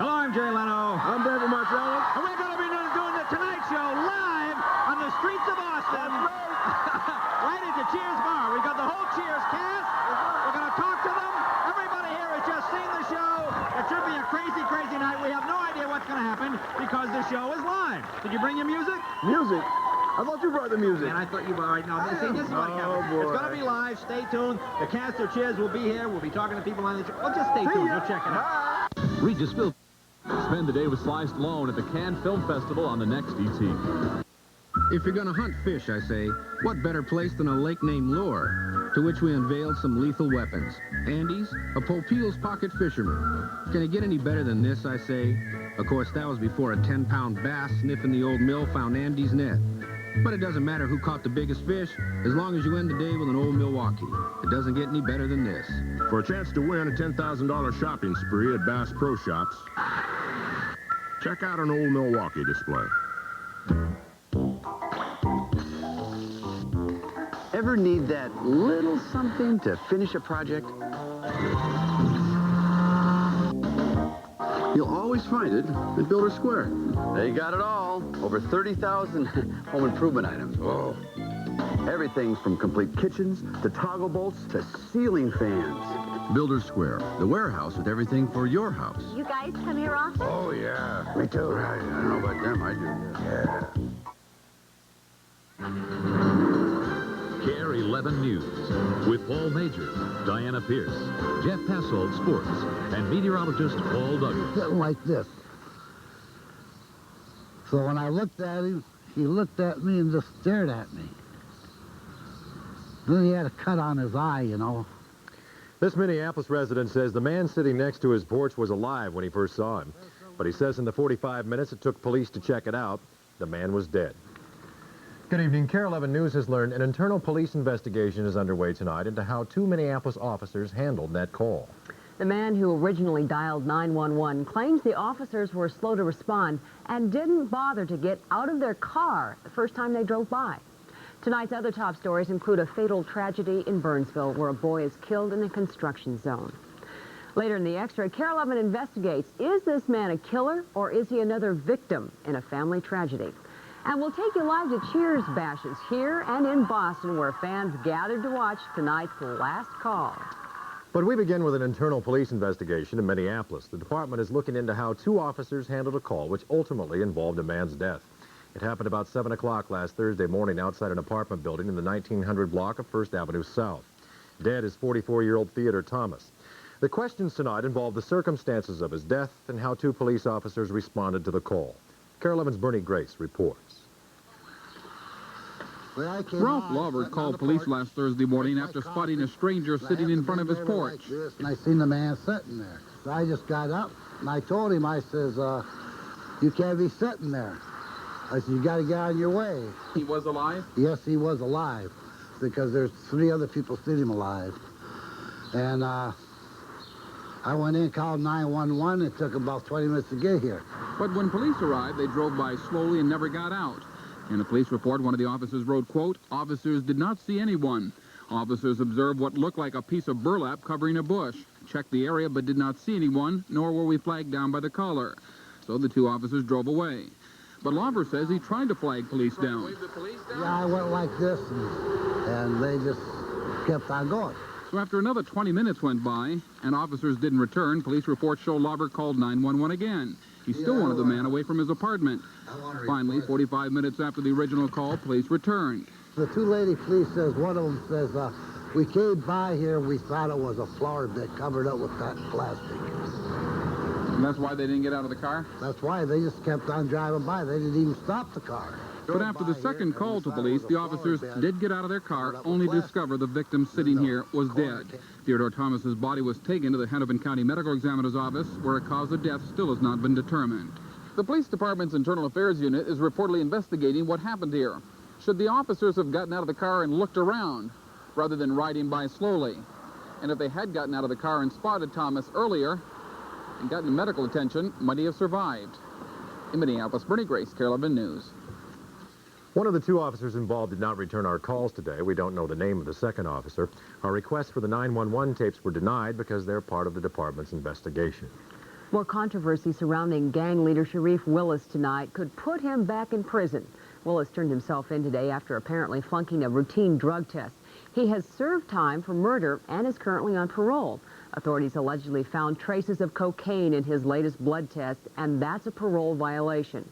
Hello, I'm Jay Leno. I'm David Marcello. And we're going to be doing the Tonight Show live on the streets of Austin. Right at the Cheers bar. We've got the whole Cheers cast. We're going to talk to them. Everybody here has just seen the show. It should be a crazy, crazy night. We have no idea what's going to happen because the show is live. Did you bring your music? Music? I thought you brought the music. And I thought you brought it. No, see, this is what happens. Boy. It's going to be live. Stay tuned. The cast of Cheers will be here. We'll be talking to people on the show. Well, just stay tuned. You'll check it out. Regis Phil. Spend the day with Sly Stallone at the Cannes Film Festival on the next ET. If you're gonna hunt fish, I say, what better place than a lake named Lure, to which we unveiled some lethal weapons. Andy's, a Popeil's pocket fisherman. Can it get any better than this, I say? Of course, that was before a 10-pound bass sniffing the old mill found Andy's net. But it doesn't matter who caught the biggest fish, as long as you end the day with an old Milwaukee. It doesn't get any better than this. For a chance to win a $10,000 shopping spree at Bass Pro Shops, check out an old Milwaukee display. Ever need that little something to finish a project? You'll always find it at Builder Square. They got it all. Over 30,000 home improvement items. Oh. Everything from complete kitchens to toggle bolts to ceiling fans. Builder Square, the warehouse with everything for your house. You guys come here often? Oh, yeah. Me too. Right. I don't know about them. I do. Yeah. KARE 11 News with Paul Major, Diana Pierce, Jeff Passold, Sports, and meteorologist Paul Douglas. Sitting like this. So when I looked at him, he looked at me and just stared at me. Then he had a cut on his eye, you know. This Minneapolis resident says the man sitting next to his porch was alive when he first saw him. But he says in the 45 minutes it took police to check it out, the man was dead. Good evening. KARE 11 News has learned an internal police investigation is underway tonight into how two Minneapolis officers handled that call. The man who originally dialed 911 claims the officers were slow to respond and didn't bother to get out of their car the first time they drove by. Tonight's other top stories include a fatal tragedy in Burnsville where a boy is killed in a construction zone. Later in the Extra, KARE 11 investigates, is this man a killer or is he another victim in a family tragedy? And we'll take you live to Cheers bashes here and in Boston where fans gathered to watch tonight's last call. But we begin with an internal police investigation in Minneapolis. The department is looking into how two officers handled a call which ultimately involved a man's death. It happened about 7 o'clock last Thursday morning outside an apartment building in the 1900 block of 1st Avenue South. Dead is 44-year-old Theodore Thomas. The questions tonight involve the circumstances of his death and how two police officers responded to the call. KARE 11's Bernie Grace reports. Ralph Lawver called police last Thursday morning after spotting a stranger sitting in front of his porch. And I seen the man sitting there. So I just got up and I told him, I says, you can't be sitting there. I said, you got to get out of your way. He was alive? Yes, he was alive because there's 3 other people seen him alive. And I went in, called 911. It took about 20 minutes to get here. But when police arrived, they drove by slowly and never got out. In a police report, one of the officers wrote, quote, officers did not see anyone. Officers observed what looked like a piece of burlap covering a bush. Checked the area but did not see anyone, nor were we flagged down by the caller. So the 2 officers drove away. But Lawver says he tried to flag police down. Yeah, I went like this, and they just kept on going. So after another 20 minutes went by, and officers didn't return, police reports show Lawver called 911 again. He still wanted the man away from his apartment. Finally, 45 minutes after the original call, police returned. The 2 lady police says, one of them says, we came by here, we thought it was a flower bed covered up with that plastic. And that's why they didn't get out of the car? That's why. They just kept on driving by. They didn't even stop the car. But after the second call to police, the officers did get out of their car, only to discover the victim sitting here was dead. Theodore Thomas's body was taken to the Hennepin County Medical Examiner's office, where a cause of death still has not been determined. The police department's internal affairs unit is reportedly investigating what happened here. Should the officers have gotten out of the car and looked around, rather than riding by slowly? And if they had gotten out of the car and spotted Thomas earlier and gotten medical attention, might he have survived? In Minneapolis, Bernie Grace, KARE 11 News. One of the 2 officers involved did not return our calls today. We don't know the name of the second officer. Our requests for the 911 tapes were denied because they're part of the department's investigation. More controversy surrounding gang leader Sharif Willis tonight could put him back in prison. Willis turned himself in today after apparently flunking a routine drug test. He has served time for murder and is currently on parole. Authorities allegedly found traces of cocaine in his latest blood test, and that's a parole violation.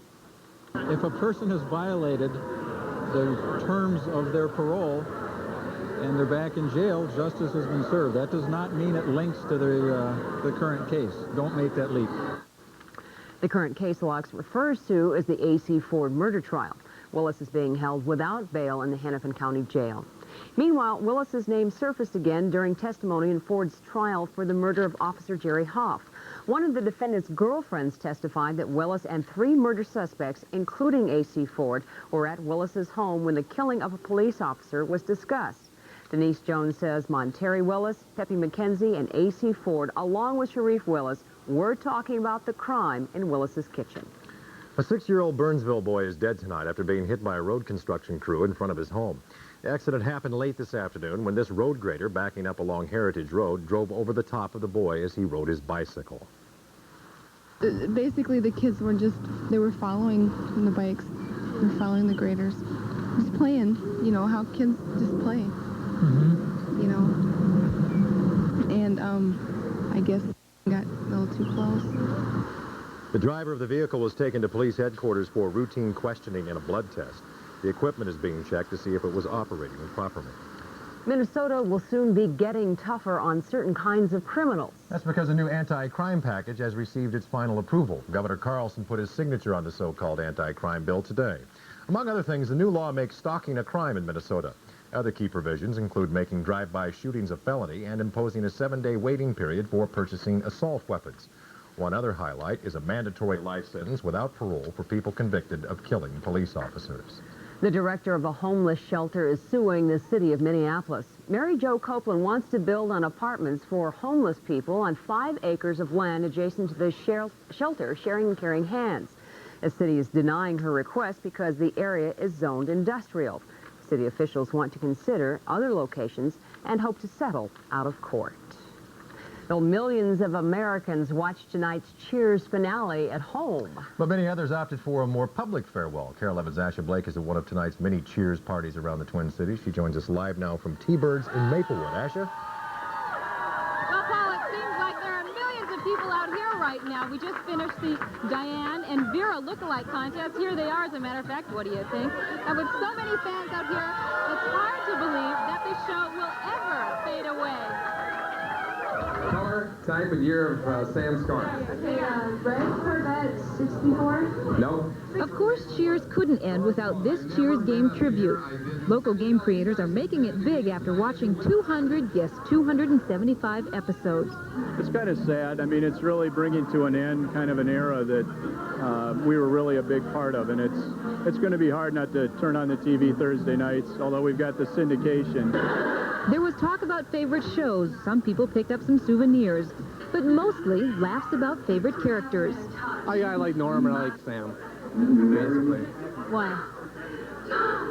If a person has violated the terms of their parole and they're back in jail, justice has been served. That does not mean it links to the current case. Don't make that leap. The current case Lux refers to is the A.C. Ford murder trial. Willis is being held without bail in the Hennepin County Jail. Meanwhile, Willis's name surfaced again during testimony in Ford's trial for the murder of Officer Jerry Hoff. One of the defendant's girlfriends testified that Willis and 3 murder suspects, including A.C. Ford, were at Willis's home when the killing of a police officer was discussed. Denise Jones says Monterey Willis, Pepe McKenzie, and A.C. Ford, along with Sharif Willis, were talking about the crime in Willis's kitchen. A 6-year-old Burnsville boy is dead tonight after being hit by a road construction crew in front of his home. The accident happened late this afternoon when this road grader backing up along Heritage Road drove over the top of the boy as he rode his bicycle. Basically, the kids were they were following the bikes. They were following the graders. Just playing, you know, how kids just play. You know. And I guess got a little too close. The driver of the vehicle was taken to police headquarters for routine questioning and a blood test. The equipment is being checked to see if it was operating properly. Minnesota will soon be getting tougher on certain kinds of criminals. That's because a new anti-crime package has received its final approval. Governor Carlson put his signature on the so-called anti-crime bill today. Among other things, the new law makes stalking a crime in Minnesota. Other key provisions include making drive-by shootings a felony and imposing a 7-day waiting period for purchasing assault weapons. One other highlight is a mandatory life sentence without parole for people convicted of killing police officers. The director of a homeless shelter is suing the city of Minneapolis. Mary Jo Copeland wants to build on apartments for homeless people on 5 acres of land adjacent to the shelter, sharing and caring hands. The city is denying her request because the area is zoned industrial. City officials want to consider other locations and hope to settle out of court. Though millions of Americans watched tonight's Cheers finale at home. But many others opted for a more public farewell. KARE 11's Asha Blake is at one of tonight's many Cheers parties around the Twin Cities. She joins us live now from T-Birds in Maplewood. Asha? Well, Paul, it seems like there are millions of people out here right now. We just finished the Diane and Vera lookalike contest. Here they are, as a matter of fact. What do you think? And with so many fans out here, it's hard to believe that this show will ever fade away. Color, type, and year of Sam's car. Red Corvette 64? No. Of course, Cheers couldn't end without this Cheers game tribute. Local game creators are making it big after watching 275 episodes. It's kind of sad. I mean, it's really bringing to an end kind of an era that we were really a big part of, and it's going to be hard not to turn on the TV Thursday nights, although we've got the syndication. There was talk about favorite shows. Some people picked up some souvenirs, but mostly laughs about favorite characters. I like Norm and I like Sam, basically. Why?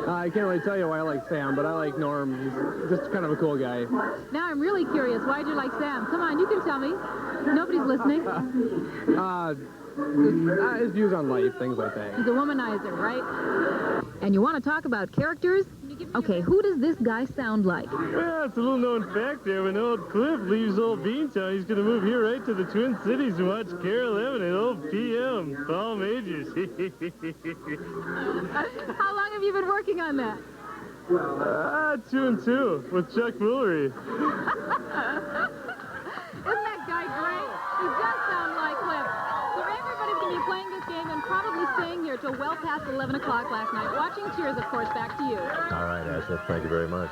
I can't really tell you why I like Sam, but I like Norm. He's just kind of a cool guy. Now I'm really curious. Why'd you like Sam? Come on, you can tell me. Nobody's listening. His views on life, things like that. He's a womanizer, right? And you want to talk about characters? Okay, who does this guy sound like? Well, it's a little-known fact there. When old Cliff leaves old Beantown, he's going to move here right to the Twin Cities and watch KARE 11 at old PM. Paul Majors. How long have you been working on that? 2 and 2 with Chuck Woolery. Isn't that guy great? He does sound like Cliff. So everybody's going to be playing this game and probably staying here till well past 11 o'clock last night. Watching Cheers, of course. Back to you. All right, Asha. Thank you very much.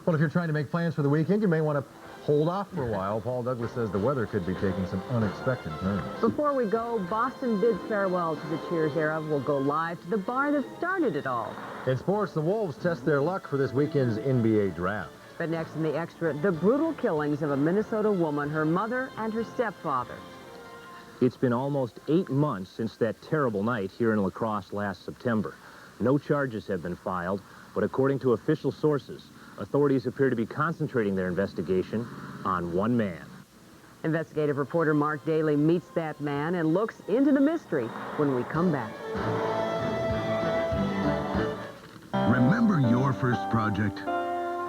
Well, if you're trying to make plans for the weekend, you may want to hold off for a while. Paul Douglas says the weather could be taking some unexpected turns. Before we go, Boston bids farewell to the Cheers era. We'll go live to the bar that started it all. In sports, the Wolves test their luck for this weekend's NBA draft. But next in the extra, the brutal killings of a Minnesota woman, her mother, and her stepfather. It's been almost 8 months since that terrible night here in La Crosse last September. No charges have been filed, but according to official sources, authorities appear to be concentrating their investigation on one man. Investigative reporter Mark Daly meets that man and looks into the mystery when we come back. Remember your first project?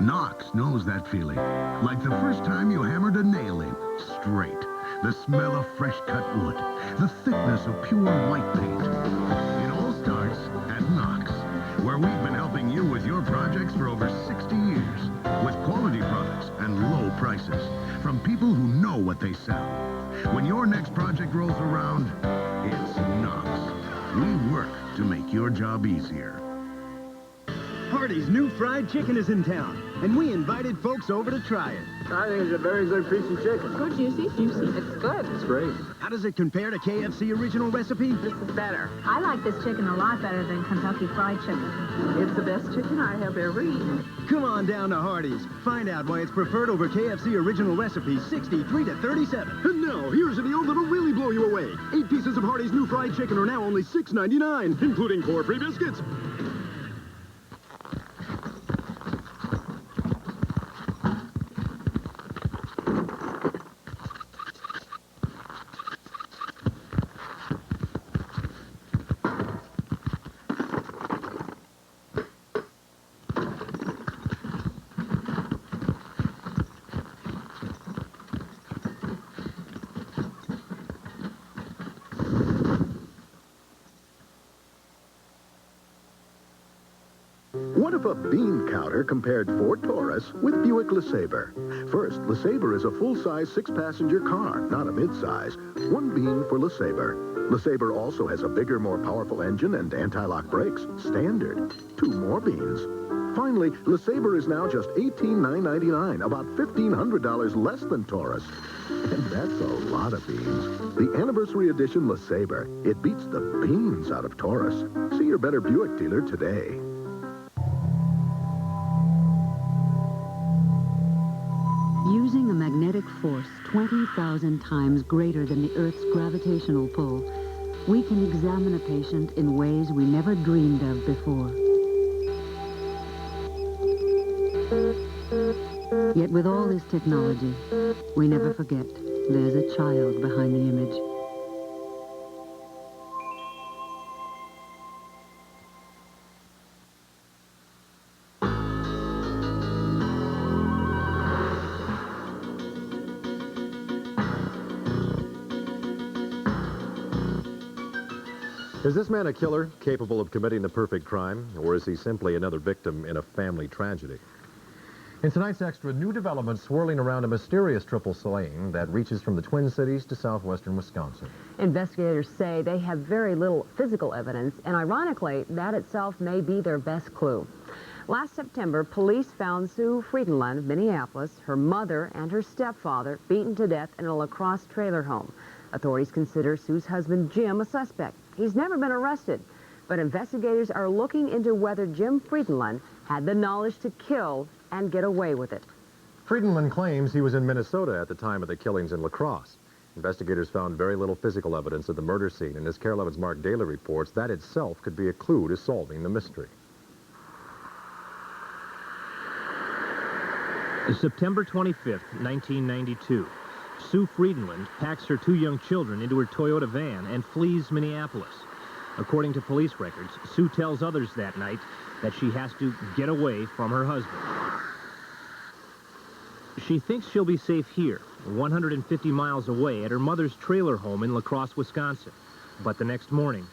Knox knows that feeling. Like the first time you hammered a nail in, straight. The smell of fresh cut wood. The thickness of pure white paint. It all starts at Knox, where we've been helping you with your projects for over 60 years. With quality products and low prices. From people who know what they sell. When your next project rolls around, it's Knox. We work to make your job easier. Hardee's new fried chicken is in town, and we invited folks over to try it. I think it's a very good piece of chicken. Good, juicy. It's good. It's great. How does it compare to KFC original recipe? This is better. I like this chicken a lot better than Kentucky Fried Chicken. It's the best chicken I have ever eaten. Come on down to Hardee's. Find out why it's preferred over KFC original recipe 63 to 37. And now, here's a deal that'll really blow you away. 8 pieces of Hardee's new fried chicken are now only $6.99, including 4 free biscuits. What if a bean counter compared Ford Taurus with Buick LeSabre? First, LeSabre is a full-size 6-passenger car, not a mid-size. 1 bean for LeSabre. LeSabre also has a bigger, more powerful engine and anti-lock brakes. Standard. 2 more beans. Finally, LeSabre is now just $18,999, about $1,500 less than Taurus. And that's a lot of beans. The anniversary edition LeSabre. It beats the beans out of Taurus. See your better Buick dealer today. Using a magnetic force 20,000 times greater than the Earth's gravitational pull, we can examine a patient in ways we never dreamed of before. Yet with all this technology, we never forget there's a child behind the image. Is this man a killer, capable of committing the perfect crime, or is he simply another victim in a family tragedy? In tonight's Extra, new developments swirling around a mysterious triple slaying that reaches from the Twin Cities to southwestern Wisconsin. Investigators say they have very little physical evidence, and ironically, that itself may be their best clue. Last September, police found Sue Friedenlund of Minneapolis, her mother, and her stepfather beaten to death in a La Crosse trailer home. Authorities consider Sue's husband, Jim, a suspect. He's never been arrested, but investigators are looking into whether Jim Friedenlund had the knowledge to kill and get away with it. Friedenlund claims he was in Minnesota at the time of the killings in La Crosse. Investigators found very little physical evidence at the murder scene, and as KARE 11's Mark Daly reports, that itself could be a clue to solving the mystery. September 25th, 1992. Sue Friedenlund packs her 2 young children into her Toyota van and flees Minneapolis. According to police records, Sue tells others that night that she has to get away from her husband. She thinks she'll be safe here, 150 miles away at her mother's trailer home in La Crosse, Wisconsin. But the next morning,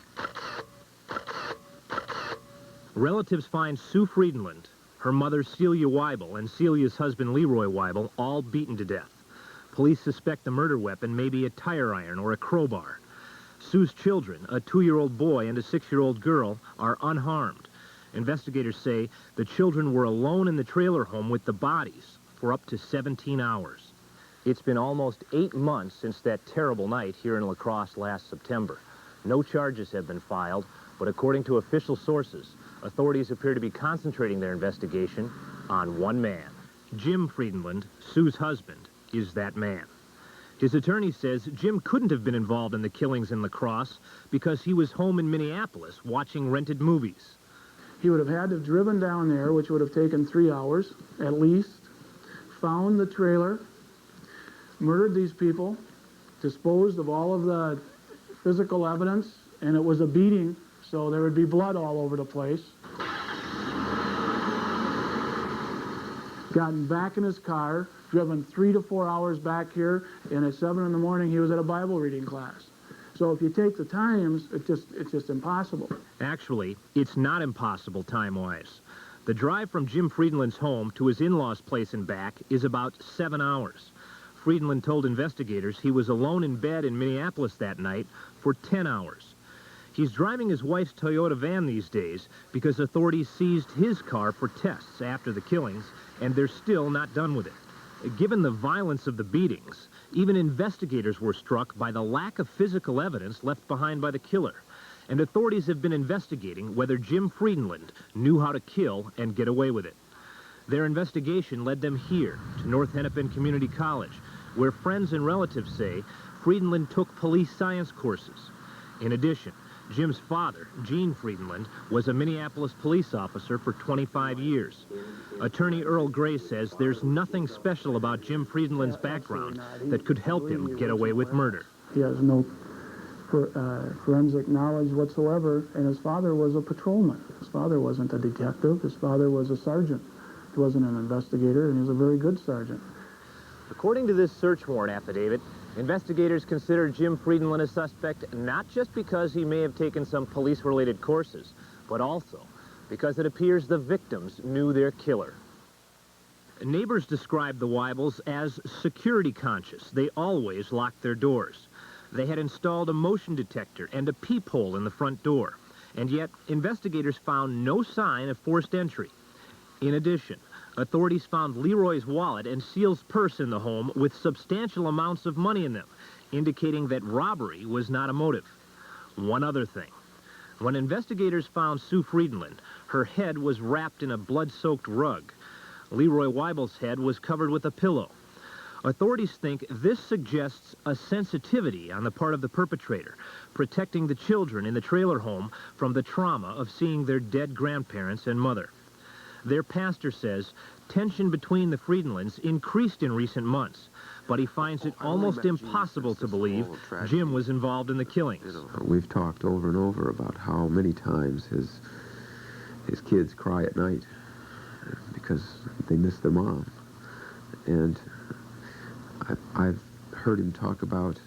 relatives find Sue Friedenlund, her mother Celia Weibel, and Celia's husband Leroy Weibel all beaten to death. Police suspect the murder weapon may be a tire iron or a crowbar. Sue's children, a 2-year-old boy and a 6-year-old girl, are unharmed. Investigators say the children were alone in the trailer home with the bodies for up to 17 hours. It's been almost 8 months since that terrible night here in La Crosse last September. No charges have been filed, but according to official sources, authorities appear to be concentrating their investigation on one man. Jim Friedenlund, Sue's husband, is that man. His attorney says Jim couldn't have been involved in the killings in La Crosse because he was home in Minneapolis watching rented movies. He would have had to have driven down there, which would have taken 3 hours at least, found the trailer, murdered these people, disposed of all of the physical evidence, and it was a beating, so there would be blood all over the place. Gotten back in his car, driven 3 to 4 hours back here, and at 7 in the morning he was at a Bible reading class. So if you take the times, it's just impossible. Actually, it's not impossible time-wise. The drive from Jim Friedland's home to his in-laws' place and back is about 7 hours. Friedland told investigators he was alone in bed in Minneapolis that night for 10 hours. He's driving his wife's Toyota van these days because authorities seized his car for tests after the killings, and they're still not done with it. Given the violence of the beatings, even investigators were struck by the lack of physical evidence left behind by the killer. And authorities have been investigating whether Jim Friedland knew how to kill and get away with it. Their investigation led them here to North Hennepin Community College, where friends and relatives say Friedland took police science courses. In addition, Jim's father, Gene Friedland, was a Minneapolis police officer for 25 years. Attorney Earl Gray says there's nothing special about Jim Friedland's background that could help him get away with murder. He has no forensic knowledge whatsoever, and his father was a patrolman. His father wasn't a detective. His father was a sergeant. He wasn't an investigator, and he was a very good sergeant. According to this search warrant affidavit, investigators consider Jim Friedland a suspect not just because he may have taken some police-related courses, but also because it appears the victims knew their killer. Neighbors described the Weibels as security conscious. They always locked their doors. They had installed a motion detector and a peephole in the front door, and yet investigators found no sign of forced entry. In addition, authorities found Leroy's wallet and Seal's purse in the home with substantial amounts of money in them, indicating that robbery was not a motive. One other thing. When investigators found Sue Friedland, her head was wrapped in a blood-soaked rug. Leroy Weibel's head was covered with a pillow. Authorities think this suggests a sensitivity on the part of the perpetrator, protecting the children in the trailer home from the trauma of seeing their dead grandparents and mother. Their pastor says tension between the Friedlands increased in recent months, but he finds it almost impossible to believe Jim was involved in the killings. We've talked over and over about how many times his kids cry at night because they miss their mom. And I've heard him talk about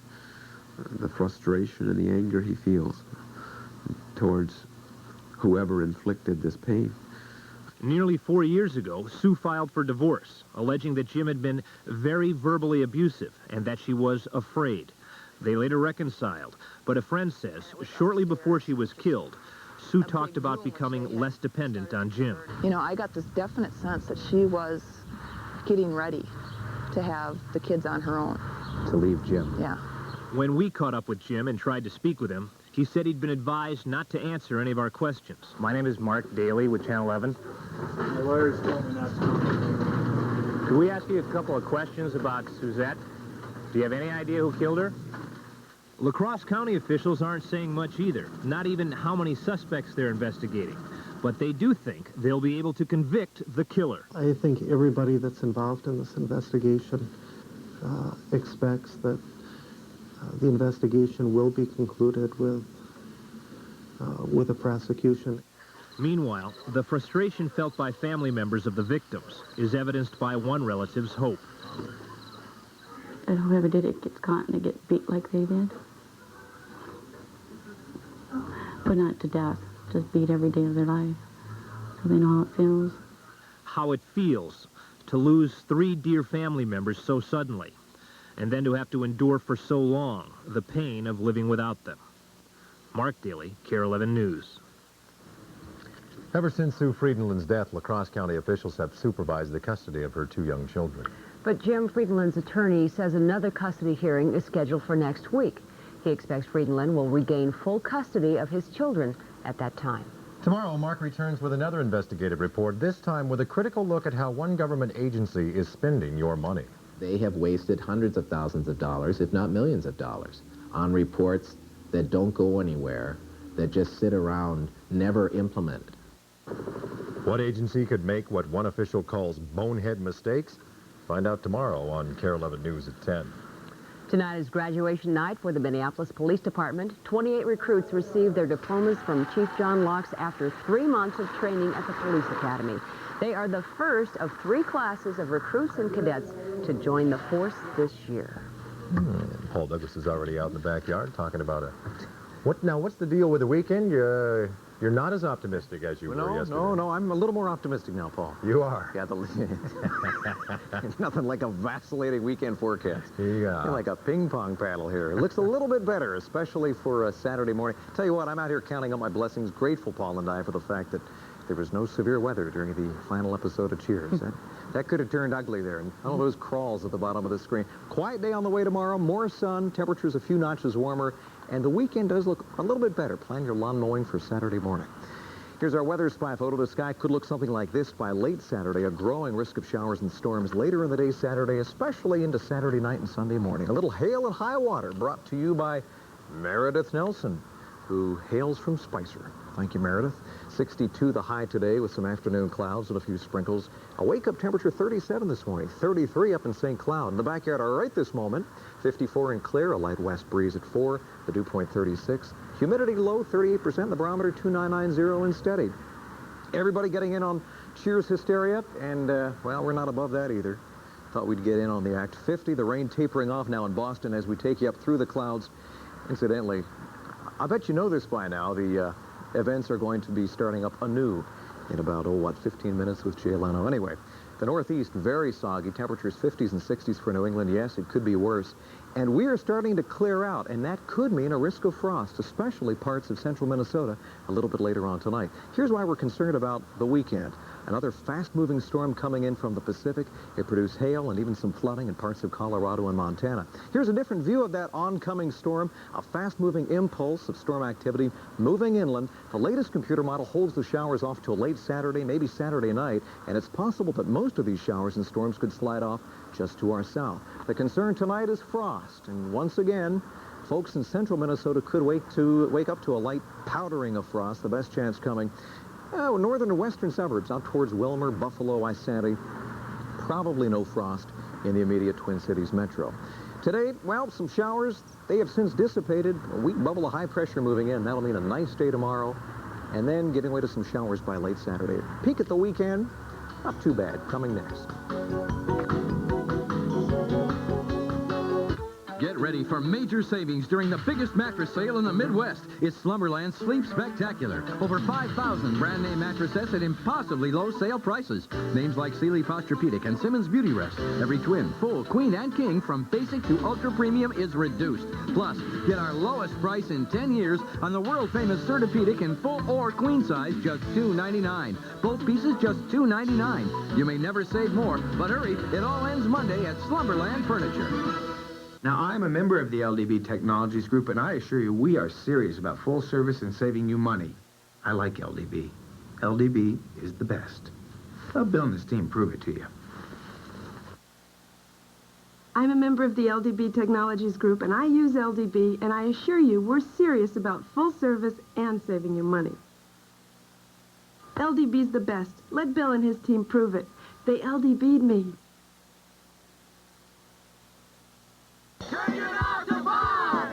the frustration and the anger he feels towards whoever inflicted this pain. Nearly 4 years ago, Sue filed for divorce, alleging that Jim had been very verbally abusive and that she was afraid. They later reconciled, but a friend says shortly before she was killed, Sue talked about becoming less dependent on Jim. You know, I got this definite sense that she was getting ready to have the kids on her own. To leave Jim? Yeah. When we caught up with Jim and tried to speak with him, he said he'd been advised not to answer any of our questions. My name is Mark Daly with Channel 11. My lawyers told me not to. Could we ask you a couple of questions about Suzette? Do you have any idea who killed her? La Crosse County officials aren't saying much either, not even how many suspects they're investigating. But they do think they'll be able to convict the killer. I think everybody that's involved in this investigation expects that the investigation will be concluded with a prosecution. Meanwhile, the frustration felt by family members of the victims is evidenced by one relative's hope. That whoever did it gets caught and they get beat like they did. But not to death, just beat every day of their life, so they know how it feels. How it feels to lose 3 dear family members so suddenly, and then to have to endure for so long the pain of living without them. Mark Daly, KARE 11 News. Ever since Sue Friedland's death, La Crosse County officials have supervised the custody of her 2 young children. But Jim Friedland's attorney says another custody hearing is scheduled for next week. He expects Friedland will regain full custody of his children at that time. Tomorrow, Mark returns with another investigative report, this time with a critical look at how one government agency is spending your money. They have wasted hundreds of thousands of dollars, if not millions of dollars, on reports that don't go anywhere, that just sit around, never implemented. What agency could make what one official calls bonehead mistakes? Find out tomorrow on KARE 11 News at 10. Tonight is graduation night for the Minneapolis Police Department. 28 recruits received their diplomas from Chief John Locks after 3 months of training at the police academy. They are the first of 3 classes of recruits and cadets to join the force this year. Paul Douglas is already out in the backyard talking about it. What's the deal with the weekend? You're not as optimistic as you were yesterday. No, I'm a little more optimistic now, Paul. You are? Yeah, nothing like a vacillating weekend forecast. Yeah. Like a ping pong paddle here. It looks a little bit better, especially for a Saturday morning. Tell you what, I'm out here counting up my blessings, grateful, Paul and I, for the fact that there was no severe weather during the final episode of Cheers. That could have turned ugly there. And all those crawls at the bottom of the screen. Quiet day on the way tomorrow, more sun, temperatures a few notches warmer, and the weekend does look a little bit better. Plan your lawn mowing for Saturday morning. Here's our weather spy photo. The sky could look something like this by late Saturday. A growing risk of showers and storms later in the day Saturday, especially into Saturday night and Sunday morning. A little hail and high water brought to you by Meredith Nelson, who hails from Spicer. Thank you, Meredith. 62 the high today with some afternoon clouds and a few sprinkles. A wake-up temperature 37 this morning, 33 up in St. Cloud. In the backyard, all right this moment, 54 in Clare, a light west breeze at 4, the dew point 36. Humidity low, 38%, the barometer 2990 and steady. Everybody getting in on Cheers hysteria, and, well, we're not above that either. Thought we'd get in on the act. 50, the rain tapering off now in Boston as we take you up through the clouds. Incidentally, I bet you know this by now. The events are going to be starting up anew in about, 15 minutes with Jay Leno. Anyway, the Northeast, very soggy. Temperatures 50s and 60s for New England. Yes, it could be worse. And we are starting to clear out, and that could mean a risk of frost, especially parts of central Minnesota a little bit later on tonight. Here's why we're concerned about the weekend. Another fast-moving storm coming in from the Pacific. It produced hail and even some flooding in parts of Colorado and Montana. Here's a different view of that oncoming storm, a fast-moving impulse of storm activity moving inland. The latest computer model holds the showers off till late Saturday, maybe Saturday night, and it's possible that most of these showers and storms could slide off just to our south. The concern tonight is frost, and once again, folks in central Minnesota could wake up to a light powdering of frost, the best chance coming. Northern and western suburbs out towards Wilmer, Buffalo, Isanti. Probably no frost in the immediate Twin Cities metro. Today, well, some showers. They have since dissipated. A weak bubble of high pressure moving in. That'll mean a nice day tomorrow. And then getting away to some showers by late Saturday. Peak at the weekend, not too bad. Coming next. Get ready for major savings during the biggest mattress sale in the Midwest. It's Slumberland's Sleep Spectacular. Over 5,000 brand name mattresses at impossibly low sale prices. Names like Sealy Posturepedic and Simmons Beauty Rest. Every twin, full, queen, and king from basic to ultra premium is reduced. Plus, get our lowest price in 10 years on the world famous Certipedic in full or queen size, just $2.99. Both pieces just $2.99. You may never save more, but hurry, it all ends Monday at Slumberland Furniture. Now, I'm a member of the LDB Technologies Group, and I assure you we are serious about full service and saving you money. I like LDB. LDB is the best. Let Bill and his team prove it to you. I'm a member of the LDB Technologies Group, and I use LDB, and I assure you we're serious about full service and saving you money. LDB's the best. Let Bill and his team prove it. They LDB'd me.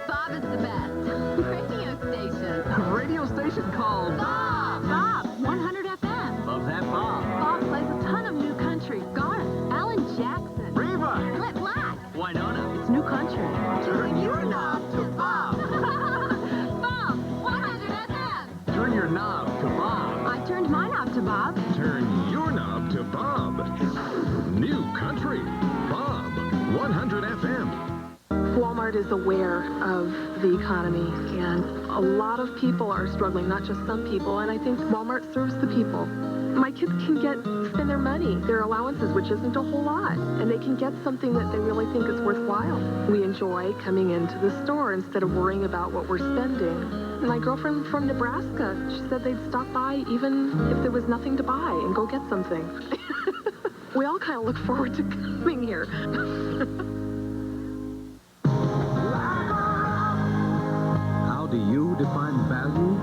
Bob is the best. Radio station. A radio station called Bob. Bob, 100 FM. Love that Bob. Bob plays a ton of new country. Garth, Alan Jackson. Reva. Clint Black. Winona. It's new country. Turn your knob to Bob. Bob, 100 FM. Turn your knob to Bob. I turned my knob to Bob. Turn your knob to Bob. New country. Bob, 100 FM. Walmart is aware of the economy, and a lot of people are struggling, not just some people, and I think Walmart serves the people. My kids can spend their money, their allowances, which isn't a whole lot, and they can get something that they really think is worthwhile. We enjoy coming into the store instead of worrying about what we're spending. My girlfriend from Nebraska, she said they'd stop by even if there was nothing to buy and go get something. We all kind of look forward to coming here. How do you define value?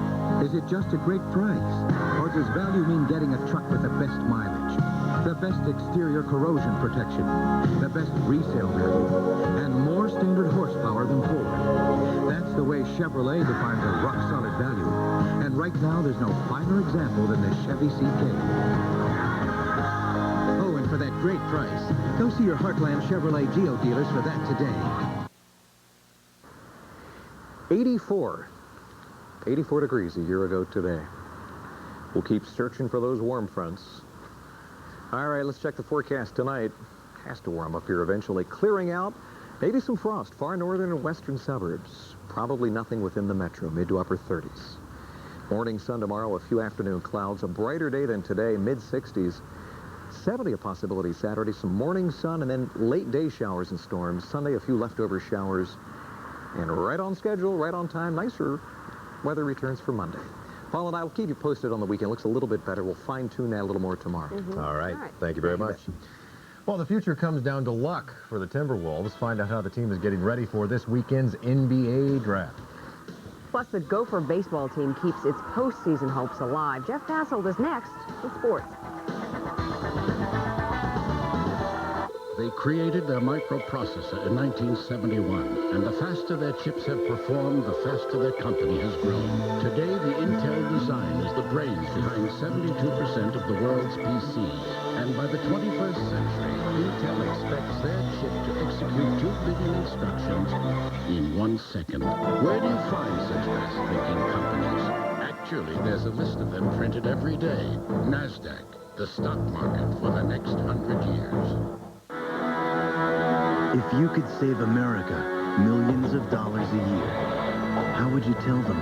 Is it just a great price? Or does value mean getting a truck with the best mileage? the best exterior corrosion protection, the best resale value, and more standard horsepower than Ford. That's the way Chevrolet defines a rock-solid value. And right now, there's no finer example than the Chevy CK. Oh, and for that great price, go see your Heartland Chevrolet Geo dealers for that today. 84 degrees a year ago today. We'll keep searching for those warm fronts. All right, let's check the forecast tonight. Has to warm up here eventually. Clearing out, maybe some frost, far northern and western suburbs. Probably nothing within the metro, mid to upper 30s. Morning sun tomorrow, a few afternoon clouds. A brighter day than today, mid-60s. 70 a possibility Saturday, some morning sun, and then late day showers and storms. Sunday, a few leftover showers. And right on schedule, right on time, nicer weather returns for Monday. Paul and I will keep you posted on the weekend. Looks a little bit better. We'll fine-tune that a little more tomorrow. All right. Thank you very much. Well, the future comes down to luck for the Timberwolves. Find out how the team is getting ready for this weekend's NBA draft. Plus, the Gopher baseball team keeps its postseason hopes alive. Jeff Passold is next with sports. They created their microprocessor in 1971, and the faster their chips have performed, the faster their company has grown. Today, the Intel design is the brains behind 72% of the world's PCs. And by the 21st century, Intel expects their chip to execute 2 billion instructions in 1 second. Where do you find such fast-thinking companies? Actually, there's a list of them printed every day. NASDAQ, the stock market for the next 100 years. If you could save America millions of dollars a year, how would you tell them?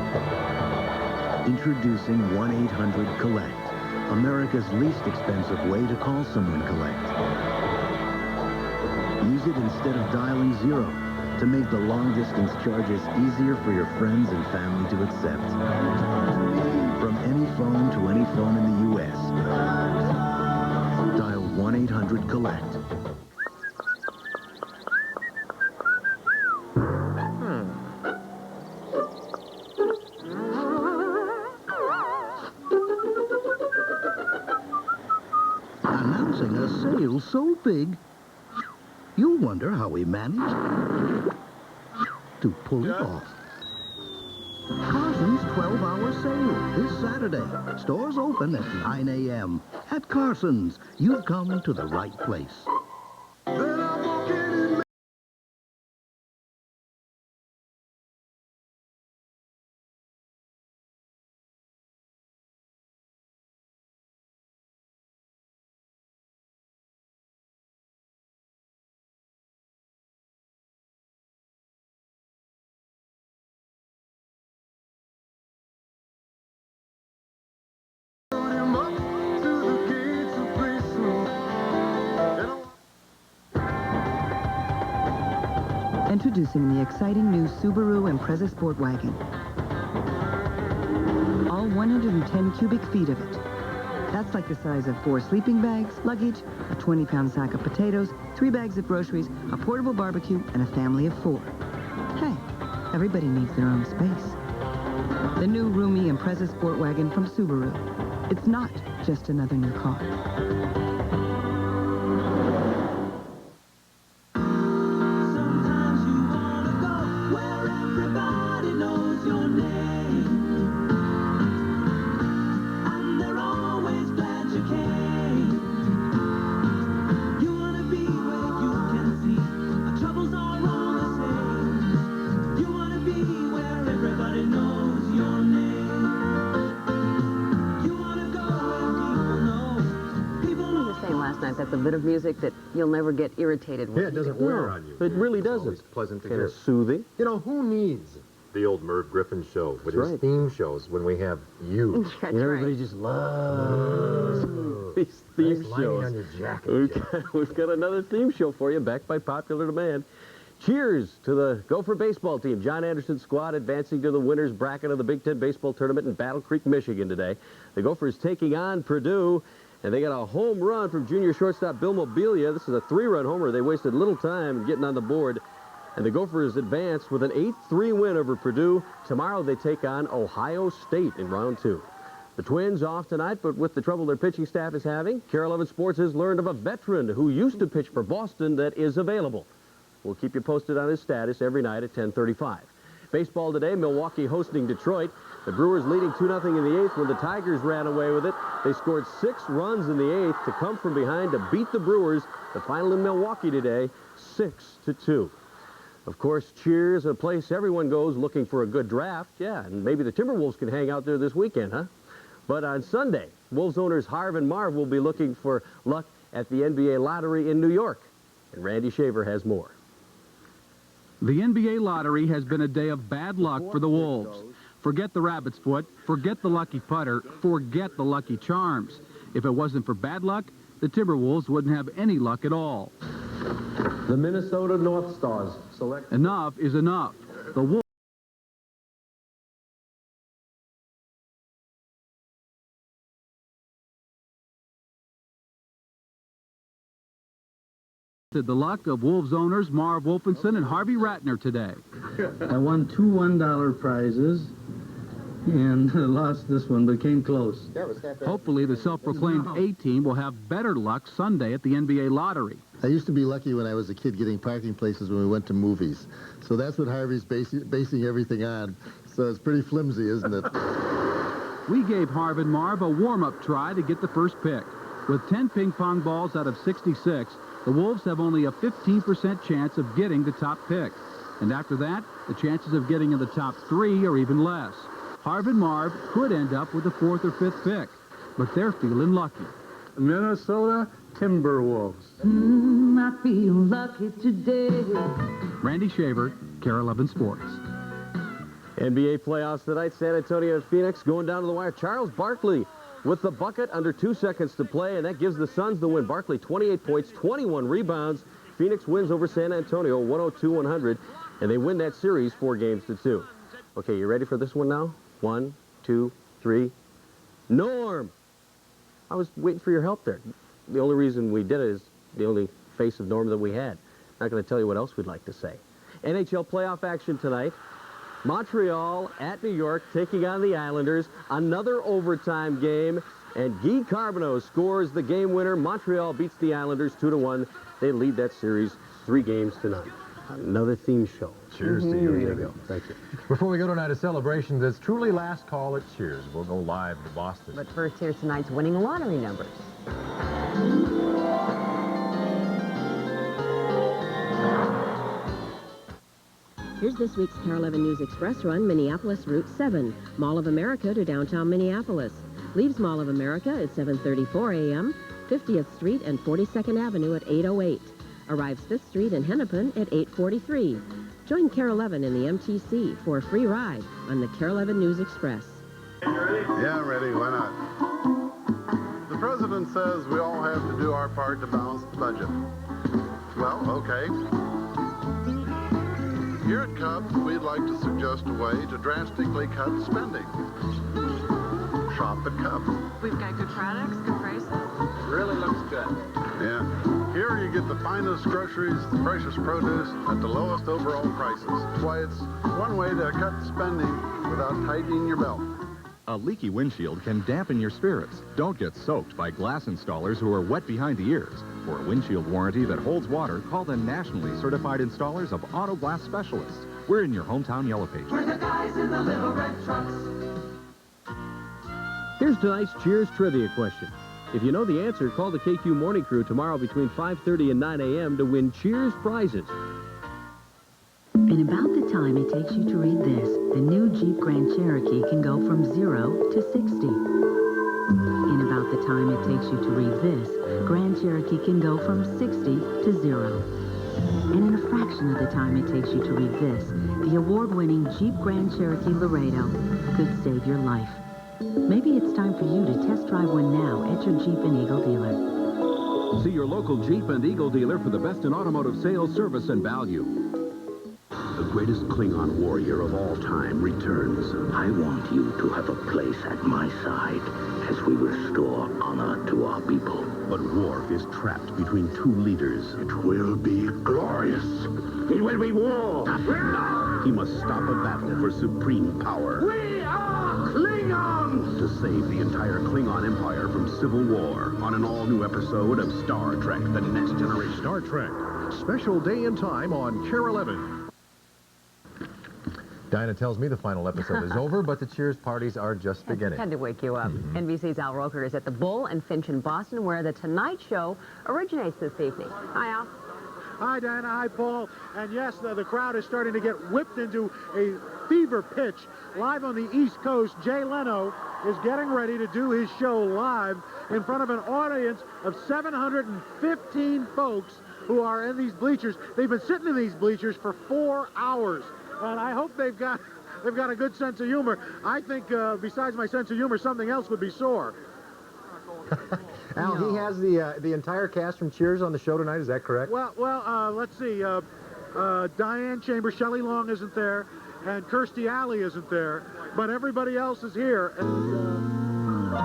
Introducing 1-800-COLLECT, America's least expensive way to call someone collect. Use it instead of dialing 0 to make the long-distance charges easier for your friends and family to accept. From any phone to any phone in the U.S., dial 1-800-COLLECT. Announcing a sale so big, you'll wonder how we managed to pull it off. Carson's 12-hour sale this Saturday. Stores open at 9 a.m. At Carson's, you've come to the right place. Introducing the exciting new Subaru Impreza Sport Wagon. All 110 cubic feet of it. That's like the size of 4 sleeping bags, luggage, a 20-pound sack of potatoes, 3 bags of groceries, a portable barbecue, and a family of 4. Hey, everybody needs their own space. The new roomy Impreza Sport Wagon from Subaru. It's not just another new car. That's a bit of music that you'll never get irritated with. Yeah, it doesn't wear on you. It really It's doesn't. always pleasant to Kind hear. of soothing. You know, who needs the old Merv Griffin show with That's his right. theme shows when we have you? That's Everybody just loves these theme Nice lining shows. on your jacket. We've got another theme show for you, backed by popular demand. Cheers to the Gopher baseball team. John Anderson's squad advancing to the winner's bracket of the Big Ten baseball tournament in Battle Creek, Michigan today. The Gophers taking on Purdue. And they got a home run from junior shortstop Bill Mobilia. This is a 3-run homer. They wasted little time getting on the board. And the Gophers advance with an 8-3 win over Purdue. Tomorrow they take on Ohio State in round 2. The Twins off tonight, but with the trouble their pitching staff is having, KARE 11 Sports has learned of a veteran who used to pitch for Boston that is available. We'll keep you posted on his status every night at 10:35. Baseball today, Milwaukee hosting Detroit. The Brewers leading 2-0 in the 8th when the Tigers ran away with it. They scored 6 runs in the 8th to come from behind to beat the Brewers. The final in Milwaukee today, 6-2. Of course, Cheers, a place everyone goes looking for a good draft. Yeah, and maybe the Timberwolves can hang out there this weekend, huh? But on Sunday, Wolves owners Harv and Marv will be looking for luck at the NBA lottery in New York. And Randy Shaver has more. The NBA lottery has been a day of bad luck for the Wolves. Forget the rabbit's foot, forget the lucky putter, forget the lucky charms. If it wasn't for bad luck, the Timberwolves wouldn't have any luck at all. The Minnesota North Stars select... Enough is enough. The Wolves the luck of Wolves owners Marv Wolfenson and Harvey Ratner today. I won 2 $1 prizes and lost this one, but came close. Hopefully the self-proclaimed A-team will have better luck Sunday at the NBA lottery. I used to be lucky when I was a kid getting parking places when we went to movies. So that's what Harvey's basing everything on. So it's pretty flimsy, isn't it? We gave Harv and Marv a warm-up try to get the first pick. With 10 ping pong balls out of 66, the Wolves have only a 15% chance of getting the top pick. And after that, the chances of getting in the top 3 are even less. Harv and Marv could end up with the 4th or 5th pick, but they're feeling lucky. Minnesota Timberwolves. I feel lucky today. Randy Shaver, KARE 11 Sports. NBA playoffs tonight, San Antonio and Phoenix going down to the wire. Charles Barkley with the bucket under 2 seconds to play, and that gives the Suns the win. Barkley, 28 points, 21 rebounds. Phoenix wins over San Antonio, 102-100, and they win that series 4-2. Okay, you ready for this one now? 1, 2, 3. Norm! I was waiting for your help there. The only reason we did it is the only face of Norm that we had. Not going to tell you what else we'd like to say. NHL playoff action tonight. Montreal at New York taking on the Islanders. Another overtime game, and Guy Carbonneau scores the game winner. Montreal beats the Islanders 2-1. They lead that series 3-0. Another theme show. Cheers to you. There you go. Thank you. Before we go tonight to celebrations, it's truly last call at Cheers. We'll go live to Boston. But first, here's tonight's winning lottery numbers. Here's this week's KARE 11 News Express run, Minneapolis Route 7, Mall of America to downtown Minneapolis. Leaves Mall of America at 7:34 a.m., 50th Street and 42nd Avenue at 8:08. Arrives 5th Street and Hennepin at 8:43. Join KARE 11 in the MTC for a free ride on the KARE 11 News Express. Yeah, I'm ready. Why not? The president says we all have to do our part to balance the budget. Well, okay. Here at Cub, we'd like to suggest a way to drastically cut spending. Shop at Cub. We've got good products, good prices. Really looks good. Yeah. Here you get the finest groceries, the freshest produce, at the lowest overall prices. Why, it's one way to cut spending without tightening your belt. A leaky windshield can dampen your spirits. Don't get soaked by glass installers who are wet behind the ears. For a windshield warranty that holds water, call the nationally certified installers of Auto Glass Specialists. We're in your hometown Yellow Pages. We're the guys in the little red trucks. Here's tonight's Cheers trivia question. If you know the answer, call the KQ Morning Crew tomorrow between 5:30 and 9 a.m. to win Cheers prizes. In about the time it takes you to read this, the new Jeep Grand Cherokee can go from 0 to 60. In about the time it takes you to read this, Grand Cherokee can go from 60 to 0. And in a fraction of the time it takes you to read this, the award-winning Jeep Grand Cherokee Laredo could save your life. Maybe it's time for you to test drive one now at your Jeep and Eagle dealer. See your local Jeep and Eagle dealer for the best in automotive sales, service, and value. The greatest Klingon warrior of all time returns. I want you to have a place at my side as we restore honor to our people. But Worf is trapped between two leaders. It will be glorious. It will be war. Now, he must stop a battle for supreme power. We are Klingons! To save the entire Klingon Empire from civil war on an all-new episode of Star Trek: The Next Generation. Star Trek. Special day and time on KARE 11. Diana tells me the final episode is over, but the Cheers parties are just beginning. Had to wake you up. NBC's Al Roker is at the Bull and Finch in Boston, where The Tonight Show originates this evening. Hi, Al. Hi, Diana. Hi, Paul. And yes, the crowd is starting to get whipped into a fever pitch. Live on the East Coast, Jay Leno is getting ready to do his show live in front of an audience of 715 folks who are in these bleachers. They've been sitting in these bleachers for 4 hours. And I hope they've got a good sense of humor. I think besides my sense of humor, something else would be sore. Al, he has the entire cast from Cheers on the show tonight. Is that correct? Well, let's see. Diane Chambers, Shelley Long isn't there, and Kirstie Alley isn't there, but everybody else is here. And,